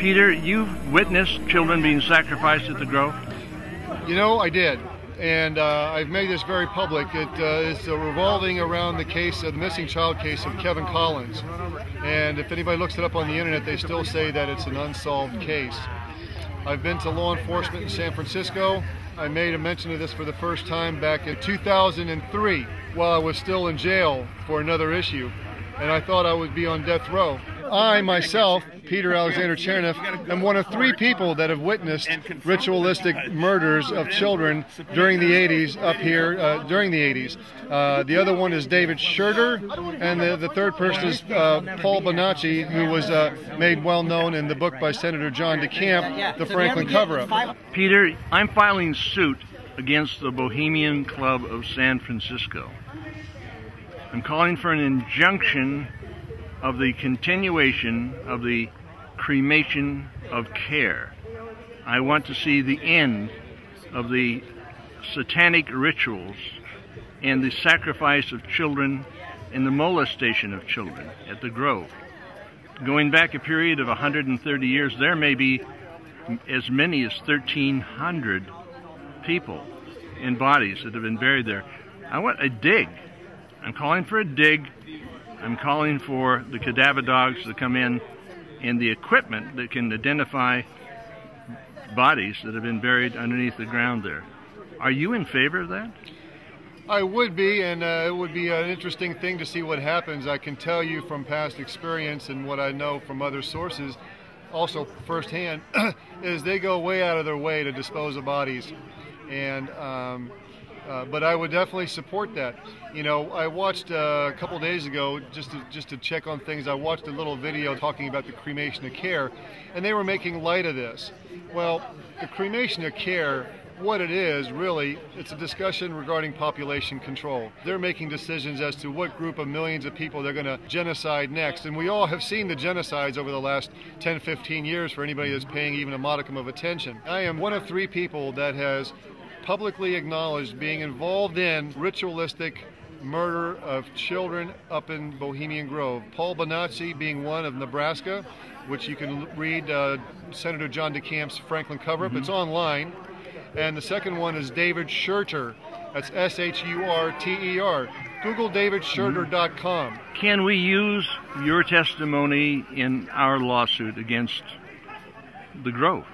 Peter, you've witnessed children being sacrificed at the Grove? You know, I did. And I've made this very public. It is revolving around the case of the missing child case of Kevin Collins. And if anybody looks it up on the internet, they still say that it's an unsolved case. I've been to law enforcement in San Francisco. I made a mention of this for the first time back in 2003 while I was still in jail for another issue. And I thought I would be on death row. I, myself, Peter Alexander Cherneff, am one of 3 people that have witnessed ritualistic murders of children during the 80s up here, during the 80s. The other one is David Schurter, and the third person is Paul Bonacci, who was made well known in the book by Senator John DeCamp, The Franklin Cover-Up. Peter, I'm filing suit against the Bohemian Club of San Francisco. I'm calling for an injunction of the continuation of the cremation of care. I want to see the end of the satanic rituals and the sacrifice of children and the molestation of children at the Grove. Going back a period of 130 years, there may be as many as 1,300 people in bodies that have been buried there. I want a dig. I'm calling for a dig. I'm calling for the cadaver dogs to come in and the equipment that can identify bodies that have been buried underneath the ground there. Are you in favor of that? I would be, and it would be an interesting thing to see what happens. I can tell you from past experience and what I know from other sources, also firsthand, is they go way out of their way to dispose of bodies. And but I would definitely support that. You know, I watched a couple days ago, just to check on things, I watched a little video talking about the cremation of care, and they were making light of this. Well, the cremation of care, what it is, really, it's a discussion regarding population control. They're making decisions as to what group of millions of people they're going to genocide next. And we all have seen the genocides over the last 10, 15 years for anybody that's paying even a modicum of attention. I am one of 3 people that has publicly acknowledged being involved in ritualistic murder of children up in Bohemian Grove. Paul Bonacci being one of Nebraska, which you can read Senator John DeCamp's Franklin Cover-Up. It's online. And the second one is David Schurter. That's S-H-U-R-T-E-R. Google davidschurter.com. Can we use your testimony in our lawsuit against the Grove?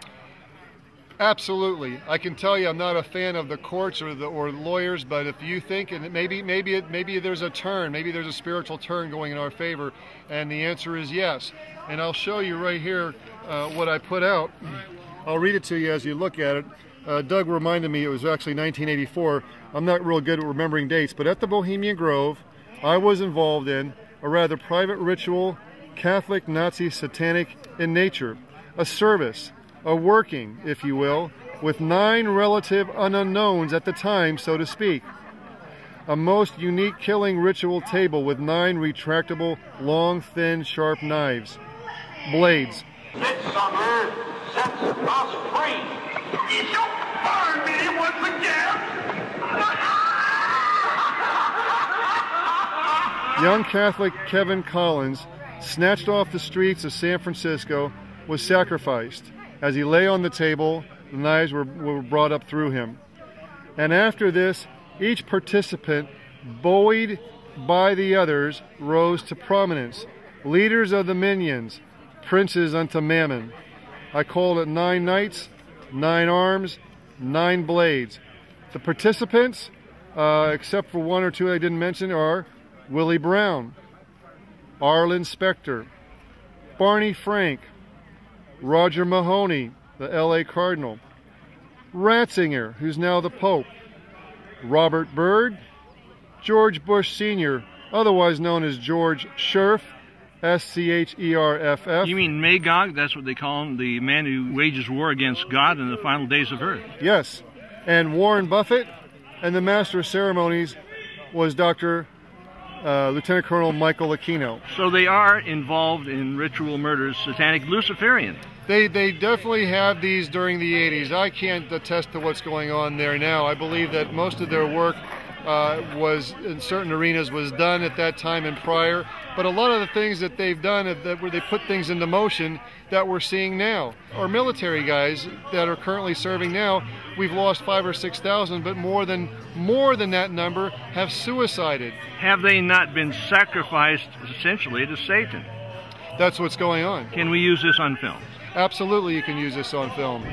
Absolutely. I can tell you I'm not a fan of the courts or lawyers, but if you think, and maybe there's a turn, maybe there's a spiritual turn going in our favor, and the answer is yes. And I'll show you right here what I put out. I'll read it to you as you look at it. Doug reminded me it was actually 1984. I'm not real good at remembering dates, but at the Bohemian Grove, I was involved in a rather private ritual, Catholic, Nazi, satanic in nature, a service, a working, if you will, with 9 relative unknowns at the time, so to speak. A most unique killing ritual table with 9 retractable, long, thin, sharp knives. Blades. This summer sets us free. You burn me once again. Young Catholic Kevin Collins, snatched off the streets of San Francisco, was sacrificed. As he lay on the table, the knives were brought up through him. And after this, each participant, buoyed by the others, rose to prominence. Leaders of the minions, princes unto mammon. I called it 9 knights, 9 arms, 9 blades. The participants, except for 1 or 2 I didn't mention, are Willie Brown, Arlen Specter, Barney Frank, Roger Mahoney, the L.A. Cardinal, Ratzinger, who's now the Pope, Robert Byrd, George Bush Sr., otherwise known as George Scherff, S-C-H-E-R-F-F. You mean Magog? That's what they call him, the man who wages war against God in the final days of earth. Yes, and Warren Buffett, and the Master of Ceremonies was Dr. Lieutenant Colonel Michael Aquino. So they are involved in ritual murders, satanic Luciferian. They definitely have these during the 80s. I can't attest to what's going on there now. I believe that most of their work was in certain arenas was done at that time and prior, but a lot of the things that they've done where they put things into motion that we're seeing now. Our military guys that are currently serving now, we've lost 5,000 or 6,000, but more than that number have suicided. Have they not been sacrificed essentially to Satan? That's what's going on. Can we use this on film? Absolutely, you can use this on film.